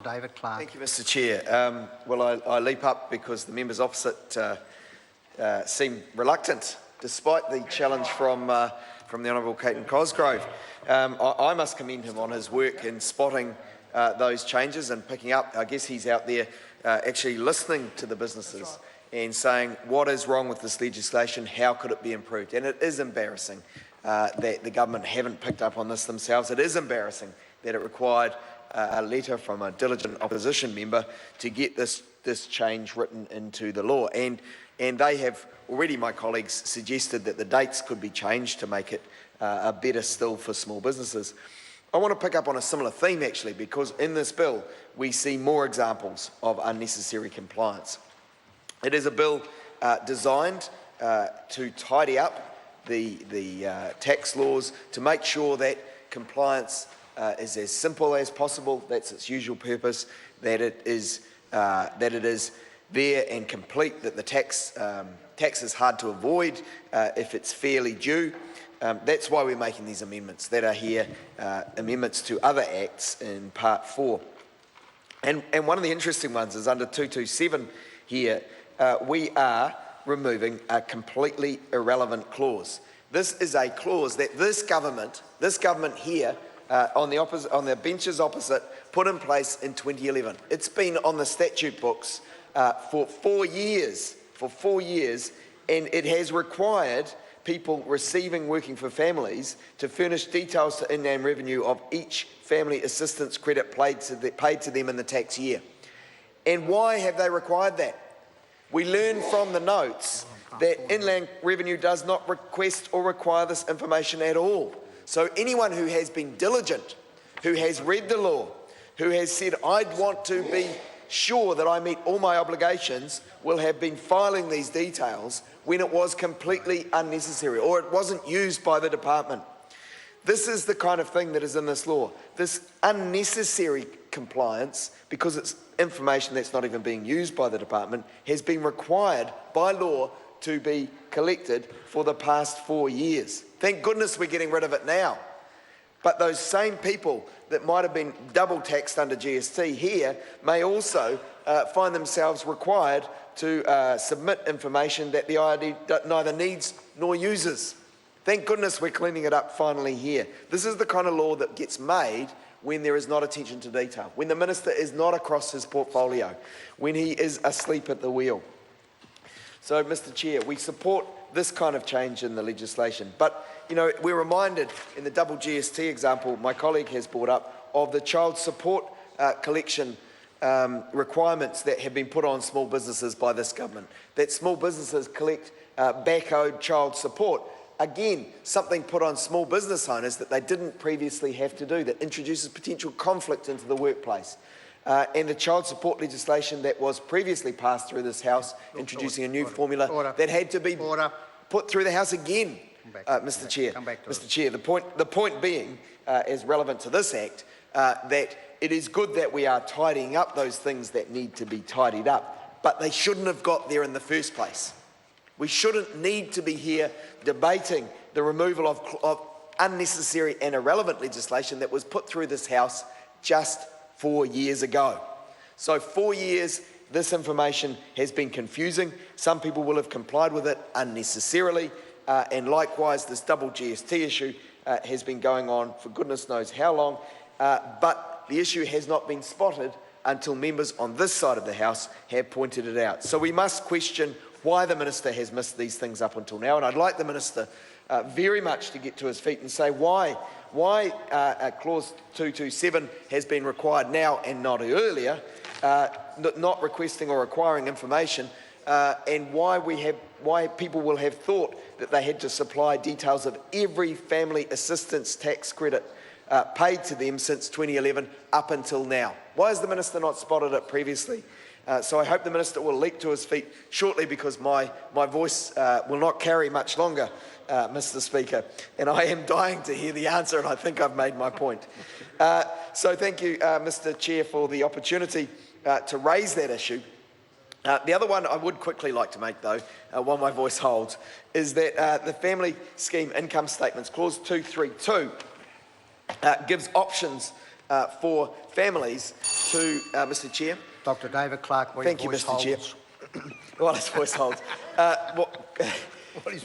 David Clark. Thank you, Mr. Chair. Well, I leap up because the members opposite seem reluctant, despite the challenge from the Honourable Caton Cosgrove. I must commend him on his work in spotting those changes and picking up. I guess he's out there actually listening to the businesses and saying what is wrong with this legislation, how could it be improved? And it is embarrassing that the government haven't picked up on this themselves. It is embarrassing that it required a letter from a diligent opposition member to get this change written into the law. And they have already, my colleagues, suggested that the dates could be changed to make it better still for small businesses. I want to pick up on a similar theme actually, because in this bill we see more examples of unnecessary compliance. It is a bill designed to tidy up the tax laws, to make sure that compliance is as simple as possible. That's its usual purpose. That it is there and complete. That the tax is hard to avoid if it's fairly due. That's why we're making these amendments that are here, amendments to other acts in Part 4. And one of the interesting ones is under 227 here. We are removing a completely irrelevant clause. This is a clause that this government here, on the benches opposite, put in place in 2011. It's been on the statute books for 4 years, and it has required people receiving working for families to furnish details to Inland Revenue of each family assistance credit paid to them in the tax year. And why have they required that? We learn from the notes that Inland Revenue does not request or require this information at all. So anyone who has been diligent, who has read the law, who has said, I'd want to be sure that I meet all my obligations, will have been filing these details when it was completely unnecessary or it wasn't used by the department. This is the kind of thing that is in this law. This unnecessary compliance, because it's information that's not even being used by the department, has been required by law to be collected for the past 4 years. Thank goodness we're getting rid of it now. But those same people that might have been double taxed under GST here may also find themselves required to submit information that the IRD neither needs nor uses. Thank goodness we're cleaning it up finally here. This is the kind of law that gets made when there is not attention to detail, when the minister is not across his portfolio, when he is asleep at the wheel. So, Mr. Chair, we support this kind of change in the legislation. But, you know, we're reminded in the double GST example my colleague has brought up of the child support collection requirements that have been put on small businesses by this government, that small businesses collect back-owed child support. Again, something put on small business owners that they didn't previously have to do, that introduces potential conflict into the workplace. And the child support legislation that was previously passed through this House, introducing a new formula that had to be put through the House again, Mr. Chair. Mr. Chair, the point being, as relevant to this Act, that it is good that we are tidying up those things that need to be tidied up, but they shouldn't have got there in the first place. We shouldn't need to be here debating the removal of unnecessary and irrelevant legislation that was put through this House just 4 years ago. So 4 years, this information has been confusing. Some people will have complied with it unnecessarily, and likewise this double GST issue has been going on for goodness knows how long, but the issue has not been spotted until members on this side of the House have pointed it out. So we must question why the minister has missed these things up until now, and I'd like the minister very much to get to his feet and say why clause 227 has been required now and not earlier, not requesting or requiring information, and why people will have thought that they had to supply details of every family assistance tax credit paid to them since 2011 up until now. Why has the minister not spotted it previously? So I hope the minister will leap to his feet shortly, because my voice will not carry much longer, Mr. Speaker, and I am dying to hear the answer, and I think I've made my point. So thank you, Mr. Chair, for the opportunity to raise that issue. The other one I would quickly like to make, though, while my voice holds, is that the Family Scheme Income Statements, Clause 232, gives options for families to, Mr Chair. Dr. David Clark, while Thank you, your voice Mr Chair. holds. While his voice holds.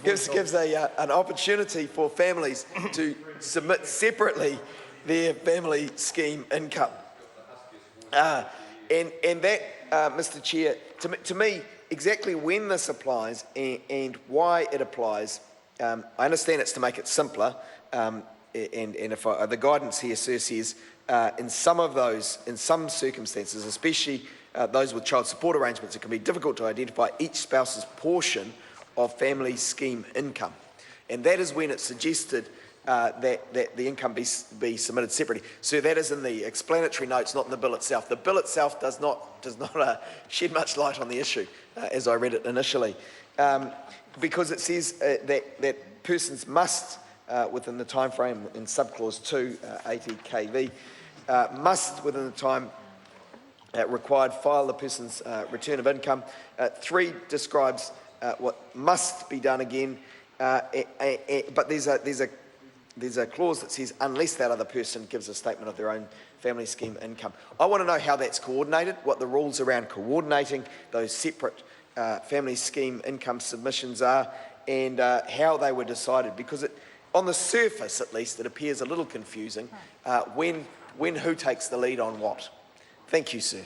Gives an opportunity for families to submit separately their family scheme income. And that, Mr Chair, to me, exactly when this applies and why it applies, I understand it's to make it simpler, and if the guidance here, sir, says in some circumstances, especially those with child support arrangements, it can be difficult to identify each spouse's portion of family scheme income. And that is when it's suggested that the income be submitted separately. So that is in the explanatory notes, not in the bill itself. The bill itself does not shed much light on the issue, as I read it initially, because it says that persons must, within the time frame in subclause 2, 80 kV, must, within the time required, file the person's return of income. 3 describes what must be done again, but there's a clause that says unless that other person gives a statement of their own family scheme income. I want to know how that's coordinated, what the rules around coordinating those separate family scheme income submissions are, and how they were decided, because on the surface at least it appears a little confusing when who takes the lead on what. Thank you, sir.